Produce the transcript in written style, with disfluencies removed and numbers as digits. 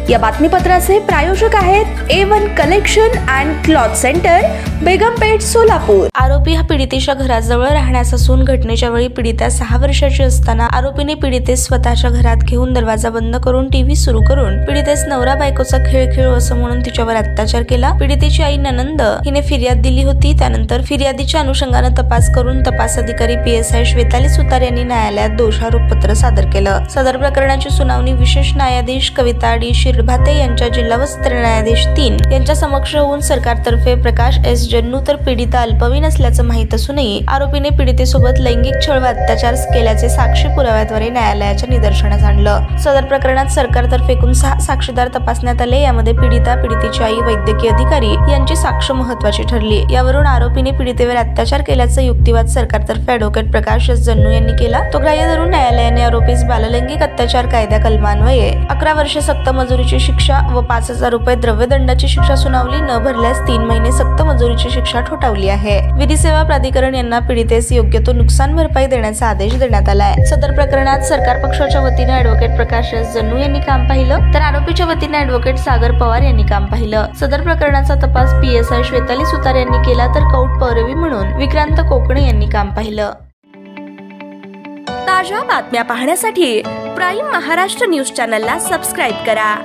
या बातमीपत्राचे प्रायोजक आहेत A1 collection and cloth centre, Begampeth, Solapur. आरोपी हा पीडितेच्या घराजवळ राहण्यास असून घटनेच्या वेळी पीडिता 6 वर्षाची असताना आरोपीने पीडितेस स्वतःच्या घरात घेऊन दरवाजा बंद करून टीव्ही सुरू करून पीडितेस नवरा बायकोचा खेळ खेळू असं म्हणून तिच्यावर अत्याचार केला। पीडितेची आई ननंद हिने फिर्याद दिली होती। त्यानंतर फिर्यादीच्या अनुषंगाने तपास करून तपास अधिकारी PSI श्वेताली सुतार यांनी न्यायालयात दोषारोप पत्र सादर केलं। सदर प्रकरणाची सुनावणी विशेष न्यायाधीश कविता D. शिरभाते यांच्या जिल्हा व सत्र न्यायाधीश 3 यांच्या समक्ष होऊन सरकारतर्फे प्रकाश S. जन्नू तर पीडिता अल्पवयीन असल्याचं माहित असूनही आरोपीने पीडितेसोबत लैंगिक छळ व अत्याचार केल्याचे साक्षी पुराव्याद्वारे न्यायालयाच्या निदर्शनास आणलं। सदर प्रकरणात सरकारतर्फे एकूण 6 साक्षीदार तपासण्यात आले। यामध्ये पीडिता, पीडितेची आई, वैद्यकीय अधिकारी यांची साक्ष महत्त्वाची ठरली। यावरून आरोपीने पीडितेवर अत्याचार केल्याचा युक्तिवाद सरकारतर्फे ॲडव्होकेट प्रकाश S. जन्नू यांनी केला। तो ग्राह्य धरून न्यायालयाने आरोपीस बाललैंगिक अत्याचार कायदा कलमान्वये 11 वर्षे सक्त मजुरीची शिक्षा व 5,000 रुपये द्रव्यदंडाची शिक्षा सुनावली। न भरल्यास 3 महिने सक्त मजुरीची शिक्षा ठोठावली आहे। विधी सेवा प्राधिकरण यांना पीडितेस योग्य तो नुकसान भरपाई देण्याचा आदेश देण्यात आला आहे। सदर प्रकरणात सरकार पक्षाच्या वतीने ॲडव्होकेट प्रकाश S. जन्नू यांनी काम पाहिलं तर आरोपीच्या वतीने ॲडव्होकेट सागर पवार यांनी काम पाहिलं। सदर प्रकरणाचा तपास PSI श्वेताली सुतार यांनी केला तर कौट पौरवी म्हणून विक्रांत कोकणे यांनी काम पाहिलं। ताज्या बातम्या पाहण्यासाठी प्राईम महाराष्ट्र न्यूज चॅनलला सबस्क्राईब करा।